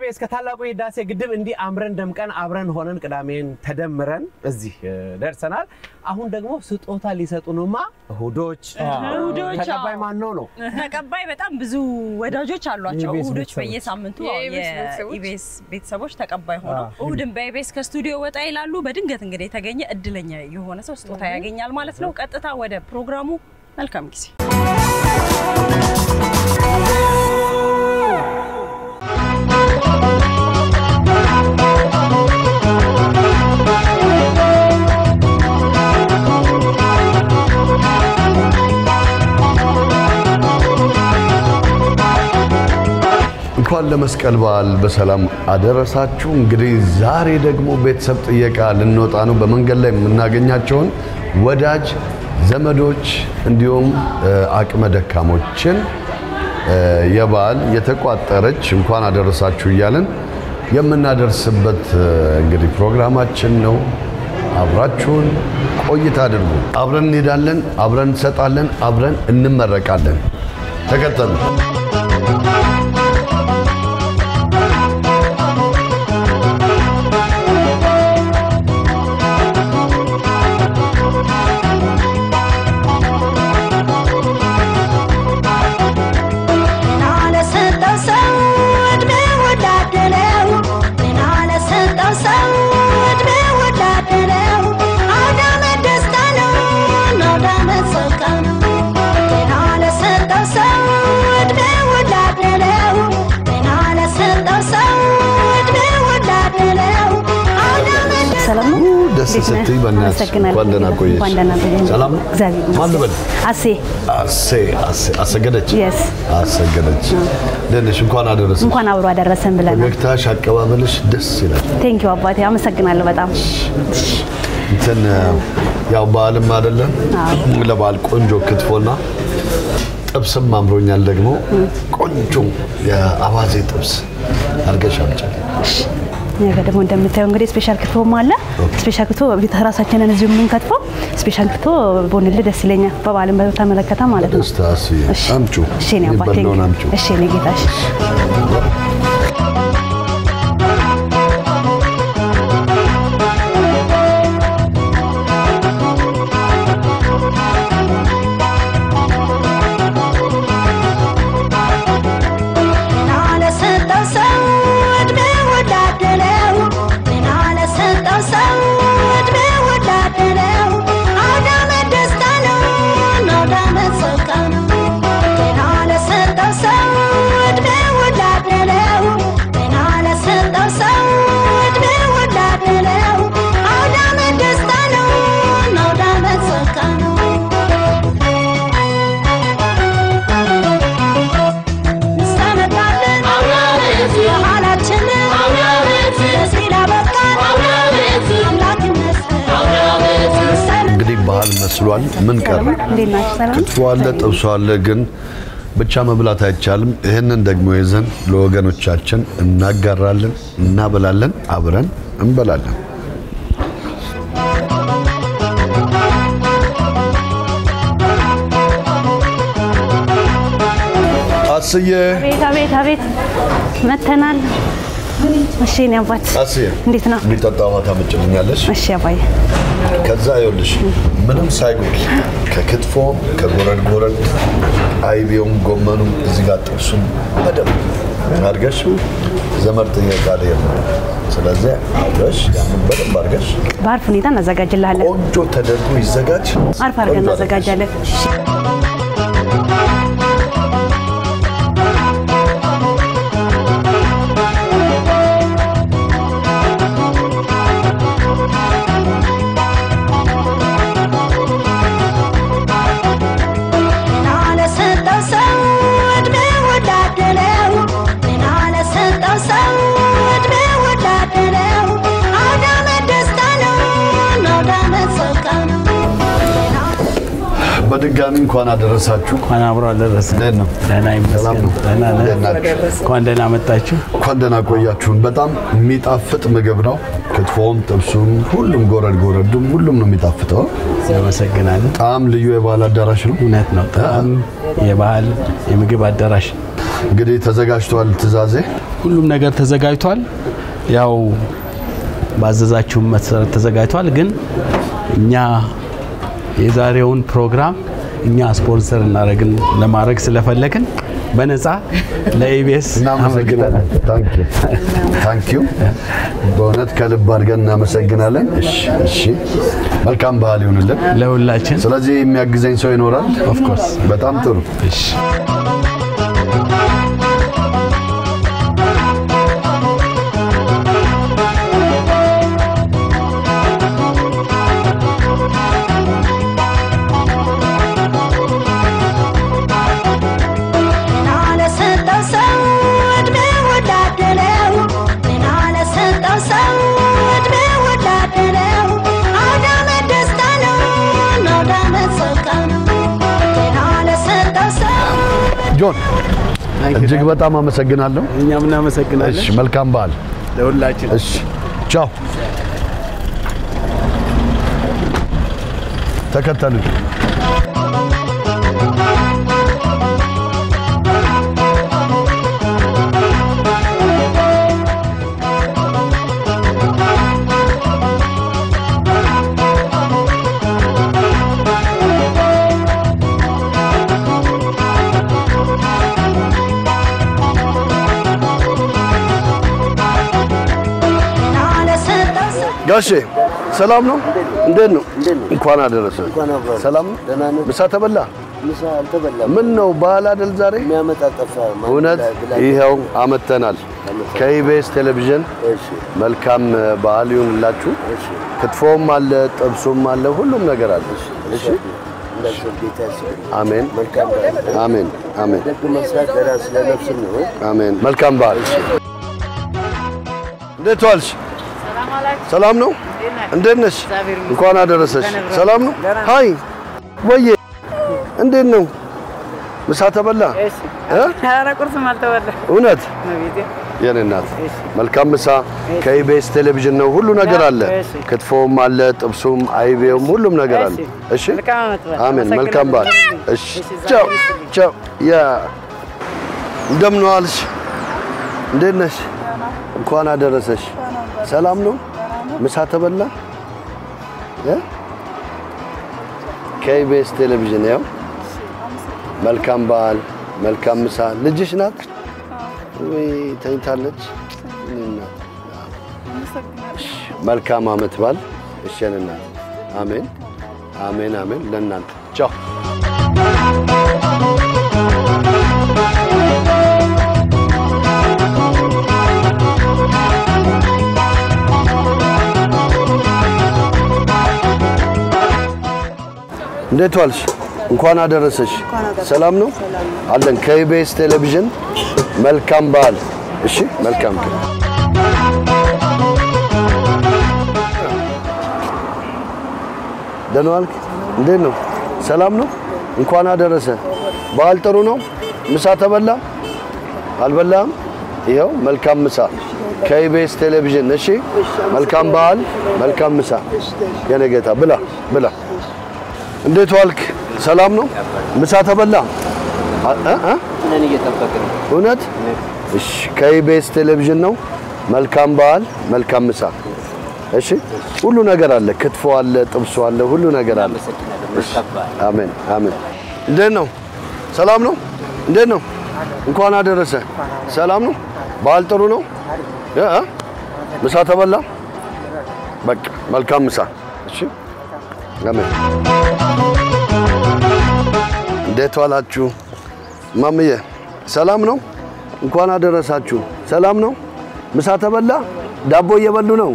ኢቢኤስ ከታላቁ የዳሴ ግድብ እንዲ አምረን ደምቀን አብረን ሆነን ቅዳሜን ተደምረን እዚህ ደርሰናል አሁን ደግሞ ስጦታ ሊሰጡንማ እሁዶች ተቀባይ ማን ነው ተቀባይ በጣም ብዙ ወዳጆች አሏቸው እሁዶች በየሳምንቱ የኢቢኤስ ቤተሰቦች ተቀባይ ሆነው እሁድን በኢቢኤስ ከስቱዲዮ ወጣ ይላሉ በድንገት እንግዲህ የተገኘ እድለኛ የሆነ ሰው ስጦታ ያገኛል ማለት ነው ቀጥታ ወደ ፕሮግራሙ መልካም ጊዜ እንኳን ለመስቀል በዓል በሰላም አደረሳችሁ እንግዲህ ዛሬ ደግሞ ቤተሰብ ጥየቃ ልንወጣ ነው በመንገድ ላይ የምናገኛቸውን ወዳጅ ዘመዶች እንዲሁም አቅመ ደካሞችን የበዓል የተቋጠረች እንኳን አደረሳችሁ ይያለን የምናደርስበት እንግዲህ ፕሮግራማችን ነው አብራችሁን ቆይታ አድርጉ አብረን እንሄዳለን አብረን እንሰጣለን አብረን እንመረቃለን ተከተሉ ستي بنات وندنا كويس سلام ما نبل أسي قدتش يس أسي قدتش ليش مكان أدرس مكان أبرو أدرسن بلنا مكتاش هكواملش دسيلا thank you أبواتي أنا مسكنا له بدام إنتن يا بالم ما دلنا ولا بالك أنجو كتفولنا تبس ما مروني اللقمو كونجو يا أوازي تبس أرجع شامچ ነገር ደግሞ እንደምታዩ እንግዲህ ስፔሻል ክትፎ ማለ ስፔሻል ክትፎ በተራሳችንን እዚሁ ምን ክትፎ ስፔሻል ክትፎ ቦንል ደስ ይለኛል በባለም በተመለከተ ማለት ነው እሺ አምጩ እሺ ነው አባቴ እሺ ነው ጌታሽ መስሏል ምን ቀረ ክትፎ አለ ጥብሶ አለ ግን ብቻ መብላት አይቻልም ይሄንን ደግሞ ይዘን ለወገኖቻችን እናጋራለን እናበላለን አብረን እንበላለን አስዬ አቤት መተናል እሺ ነው አባት አስዬ እንዴት ነው ቢጠጣው ታመጭልኛለሽ እሺ አባዬ ከዛ ይኸውልሽ ምንም ሳይጎል ከክትፎ ከጎረድ አይቢውም ጎመኑም እዚህ ጋር ጥብሱም በደንብ አድርገሽ ዘመድ ጥየቃ ላይ ነው ስለዚህ አብረሽ ያንን በደንብ አድርገሽ በአሪፍ ሁኔታ እናዘጋጅልሃለን ቆንጆ ተደርጎ ይዘጋጅ አሪፍ አድርገን እናዘጋጃለን በድጋሚ እንኳን አደረሳችሁ እንኳን አብሮ አደረሰን ደህና ይመስገን ደህና እንኳን ደህና መጣችሁ እንኳን ደህና ቆያችሁን በጣም የሚጣፍጥ ምግብ ነው ክትፎም ጥብሱም ሁሉም ጎረዱም ሁሉም ነው የሚጣፍጠው ያመሰግናለሁ ጣም ልዩ የባህል አዳራሽ ነው እውነት ነው ጣም የባህል የምግብ አዳራሽ እንግዲህ ተዘጋጅቷል ትዛዜ ሁሉም ነገር ተዘጋጅቷል ያው ባዘዛችሁ መሰረት ተዘጋጅቷል ግን እኛ የዛሬውን ፕሮግራም እኛ ስፖንሰር እናረግን ለማድረግ ስለፈለግን በነፃ ለኢቢኤስ እናመሰግናለን ታንክ ዩ በእውነት ከልብ አድርገን እናመሰግናለን እሺ መልካም ባህል ይሁንልን ለሁላችን ስለዚህ የሚያግዘኝ ሰው ይኖራል ኦፍ ኮርስ በጣም ጥሩ እሺ ጆን እጅግ በጣም አመሰግናለሁ እኛም እናመሰግናለን እሺ መልካም በዓል ለሁላችን እሺ ቻው ተከተሉኝ ጋሼ ሰላም ነው እንዴት ነው እንኳን አደረሰ ሰላም ምሳ ተበላ ምሳ አልተበላም ምን ነው በዓል አይደል ዛሬ የሚያመጣጠፋ እውነት ይሄው አመተናል ከኢቢኤስ ቴሌቪዥን መልካም በዓል ይሁንላችሁ ክትፎም አለ ጥብሱም አለ ሁሉም ነገር አለ እሺ አሜን አሜን አሜን ደግ መስራት ለራስ ለነፍስ ነው አሜን መልካም በዓል እንዴት ዋልሽ ሰላም ነው እንዴት ነሽ እንኳን አደረሰሽ ሰላም ነው ሃይ ወዬ እንዴት ነው ምሳ ተበላ እሺ ኧረ ቁርስ ማልተበላ እውነት የኔ እናት መልካም ምሳ ከኢቢኤስ ቴሌቪዥን ነው ሁሉ ነገር አለ ክትፎም አለ ጥብሱም አይቤውም ሁሉም ነገር አለ እሺ አሜን መልካም በዓል እሺ ቻው ቻው ያ እንደምን ዋልሽ እንዴት ነሽ እንኳን አደረሰሽ ሰላም ነው ምሳ ተበላ ከኢቢኤስ ቴሌቪዥን ያው መልካም በዓል መልካም ምሳ ልጅሽ ናት ወይ ተኝታለች መልካም አመት በዓል እሺና አሜን አሜን አሜን ለእናንተ ቻው እንዴት ዋልሽ እንኳን አደረሰሽ ሰላም ነው አለን ከኢቢኤስ ቴሌቪዥን መልካም በዓል እሺ መልካም ደህና ዋልክ እንዴት ነው ሰላም ነው እንኳን አደረሰ በዓል ጥሩ ነው ምሳ ተበላ አልበላም ይሄው መልካም ምሳ ከኢቢኤስ ቴሌቪዥን እሺ መልካም በዓል መልካም ምሳ የነገታ ብላ ብላ እንዴት ዋልክ ሰላም ነው ምሳ ተበላ ነን እየተጠበቅን እውነት እሺ ከኢቢኤስ ቴሌቪዥን ነው መልካም በዓል መልካም ምሳ እሺ ሁሉ ነገር አለ ክትፎ አለ ጥብሱ አለ ሁሉ ነገር አለ አሜን አሜን እንዴት ነው ሰላም ነው እንዴት ነው እንኳን አደረሰ ሰላም ነው በዓል ጥሩ ነው ምሳ ተበላ በቃ መልካም ምሳ እሺ አሜን እንዴት ዋላችሁ ማምዬ ሰላም ነው እንኳን አደረሳችሁ ሰላም ነው ምሳ ተበላ ዳቦ እየበሉ ነው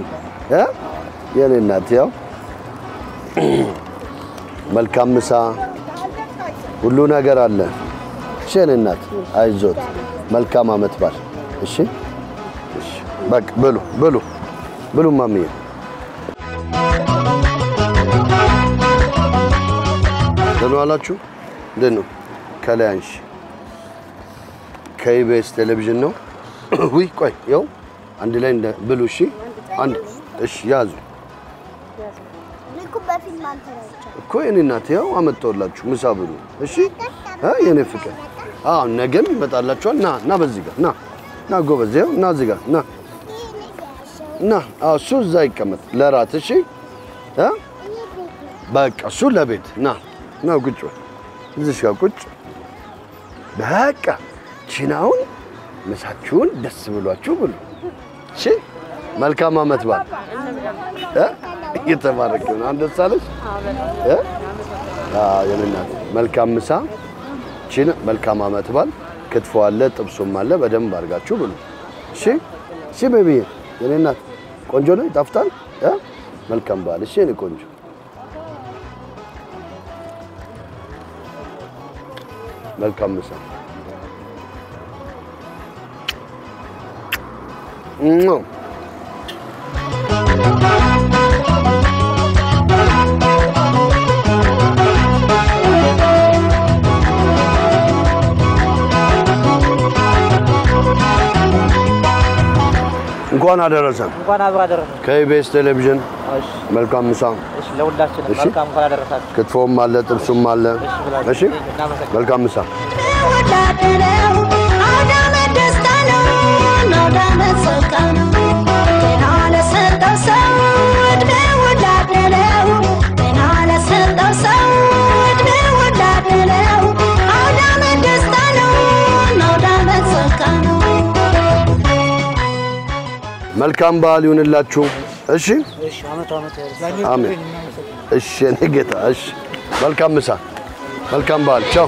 የኔ እናት ያው መልካም ምሳ ሁሉ ነገር አለ እሺ የኔ እናት አይዞት መልካም አመት በዓል እሺ እሺ በቃ ብሉ ብሉ ብሉ ማምዬ ደህና ዋላችሁ እንዴት ነው ከላያንሽ ከኢቢኤስ ቴሌቪዥን ነው ውይ ቆይ ያው አንድ ላይ ብሉ እሺ አንድ እሺ ያዙ እኮ የኔ እናት ያው አመጣውላችሁ ምሳ ብሉ እሺ የኔ ፍቅር ነገም ይመጣላችኋል ና በዚህ ጋር ና ጎበዜው ና እዚህ ጋር ና እሱ እዛ ይቀመጥ ለራት እሺ በቃ እሱ ለቤት ና ቁጭ እዚህ ጋር ቁጭ በቃ ቺናውን ምሳችሁን ደስ ብሏችሁ ብሉ እሺ መልካም አመት በዓል እየተባረከ ነው አንተ ሳለሽ የምናት መልካም ምሳ ቺን መልካም አመት በዓል ክትፎ አለ ጥብሱም አለ በደንብ አድርጋችሁ ብሉ እሺ ቤቢ የኔ እናት ቆንጆ ነው ይጣፍጣል መልካም በዓል እሺ የኔ ቆንጆ መልካም ምሳ እንኳን አደረሰን እንኳን አብራ አደረሰን ከኢቢኤስ ቴሌቪዥን መልካም ምሳ እሺ ለሁላችንም መልካም እንኳን አደረሳችሁ ክትፎም አለ ጥብሱም አለ እሺ መልካም ምሳ መልካም በዓል ይሁንላችሁ እሺ አሜን እሺ እኔ ጌታ እሺ መልካም ምሳ መልካም በዓል ቻው